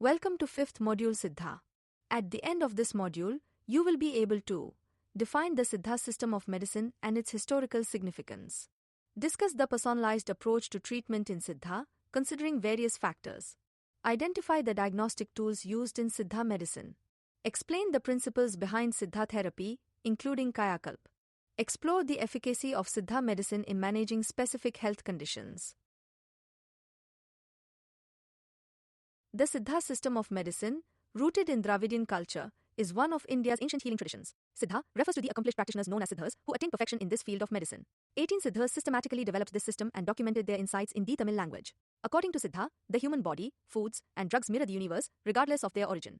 Welcome to 5th module Siddha. At the end of this module, you will be able to define the Siddha system of medicine and its historical significance. Discuss the personalized approach to treatment in Siddha, considering various factors. Identify the diagnostic tools used in Siddha medicine. Explain the principles behind Siddha therapy, including Kayakalp. Explore the efficacy of Siddha medicine in managing specific health conditions. The Siddha system of medicine, rooted in Dravidian culture, is one of India's ancient healing traditions. Siddha refers to the accomplished practitioners known as Siddhas who attained perfection in this field of medicine. 18 Siddhas systematically developed this system and documented their insights in the Tamil language. According to Siddha, the human body, foods, and drugs mirror the universe, regardless of their origin.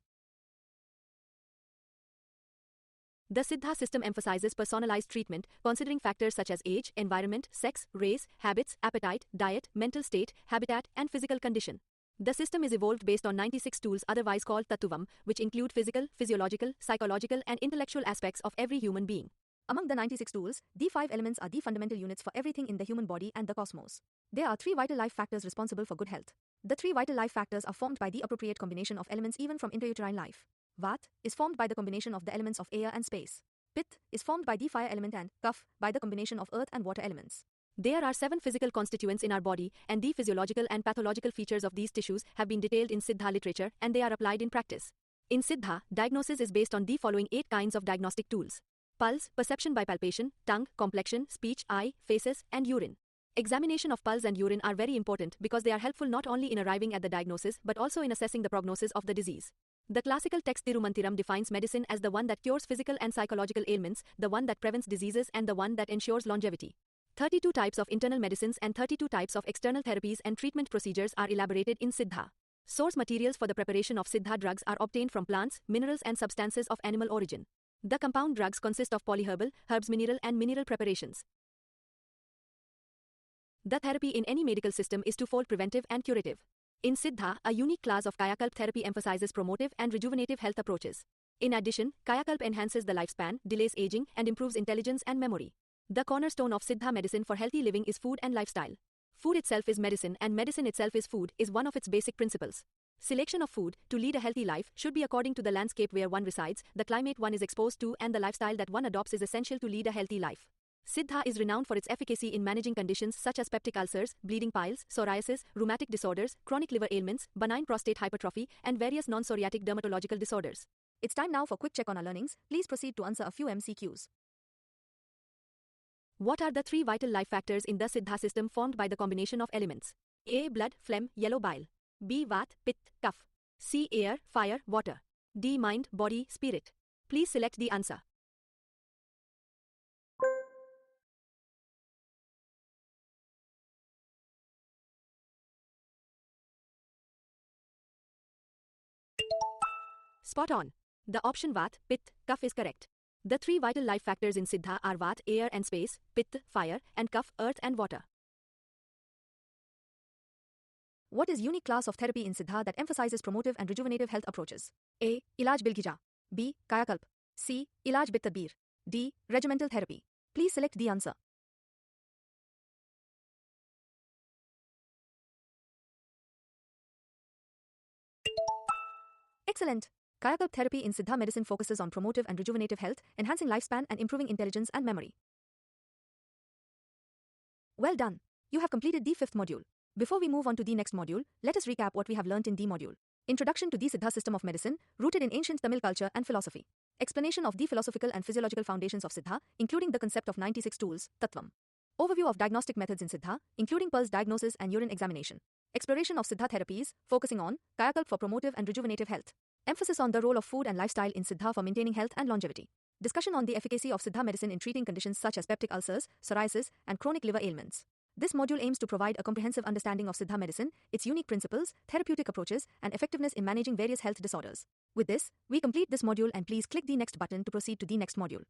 The Siddha system emphasizes personalized treatment, considering factors such as age, environment, sex, race, habits, appetite, diet, mental state, habitat, and physical condition. The system is evolved based on 96 tools, otherwise called Tattvam, which include physical, physiological, psychological, and intellectual aspects of every human being. Among the 96 tools, the 5 elements are the fundamental units for everything in the human body and the cosmos. There are 3 vital life factors responsible for good health. The 3 vital life factors are formed by the appropriate combination of elements even from intrauterine life. Vat is formed by the combination of the elements of air and space. Pith is formed by the fire element, and Kaph by the combination of earth and water elements. There are 7 physical constituents in our body, and the physiological and pathological features of these tissues have been detailed in Siddha literature, and they are applied in practice. In Siddha, diagnosis is based on the following 8 kinds of diagnostic tools: pulse, perception by palpation, tongue, complexion, speech, eye, faces, and urine. Examination of pulse and urine are very important because they are helpful not only in arriving at the diagnosis but also in assessing the prognosis of the disease. The classical text Tirumantiram defines medicine as the one that cures physical and psychological ailments, the one that prevents diseases, and the one that ensures longevity. 32 types of internal medicines and 32 types of external therapies and treatment procedures are elaborated in Siddha. Source materials for the preparation of Siddha drugs are obtained from plants, minerals, and substances of animal origin. The compound drugs consist of polyherbal, herbs, mineral, and mineral preparations. The therapy in any medical system is twofold: preventive and curative. In Siddha, a unique class of Kayakalp therapy emphasizes promotive and rejuvenative health approaches. In addition, Kayakalp enhances the lifespan, delays aging, and improves intelligence and memory. The cornerstone of Siddha medicine for healthy living is food and lifestyle. Food itself is medicine and medicine itself is food is one of its basic principles. Selection of food to lead a healthy life should be according to the landscape where one resides, the climate one is exposed to, and the lifestyle that one adopts is essential to lead a healthy life. Siddha is renowned for its efficacy in managing conditions such as peptic ulcers, bleeding piles, psoriasis, rheumatic disorders, chronic liver ailments, benign prostate hypertrophy, and various non-psoriatic dermatological disorders. It's time now for quick check on our learnings. Please proceed to answer a few MCQs. What are the 3 vital life factors in the Siddha system formed by the combination of elements? A. Blood, phlegm, yellow bile. B. Vat, Pith, Kaph. C. Air, fire, water. D. Mind, body, spirit. Please select the answer. Spot on. The option Vat, Pith, Kaph is correct. The 3 vital life factors in Siddha are Vat, air and space, Pith, fire, and Kaph, earth and water. What is unique class of therapy in Siddha that emphasizes promotive and rejuvenative health approaches? A. Ilaj Bilghija. B. Kayakalp. C. Ilaj Bit-Tadbir. D. Regimental therapy. Please select the answer. Excellent. Kayakalp therapy in Siddha medicine focuses on promotive and rejuvenative health, enhancing lifespan and improving intelligence and memory. Well done. You have completed the 5th module. Before we move on to the next module, let us recap what we have learnt in the module. Introduction to the Siddha system of medicine, rooted in ancient Tamil culture and philosophy. Explanation of the philosophical and physiological foundations of Siddha, including the concept of 96 tools, Tattvam. Overview of diagnostic methods in Siddha, including pulse diagnosis and urine examination. Exploration of Siddha therapies, focusing on Kayakalp for promotive and rejuvenative health. Emphasis on the role of food and lifestyle in Siddha for maintaining health and longevity. Discussion on the efficacy of Siddha medicine in treating conditions such as peptic ulcers, psoriasis, and chronic liver ailments. This module aims to provide a comprehensive understanding of Siddha medicine, its unique principles, therapeutic approaches, and effectiveness in managing various health disorders. With this, we complete this module, and please click the next button to proceed to the next module.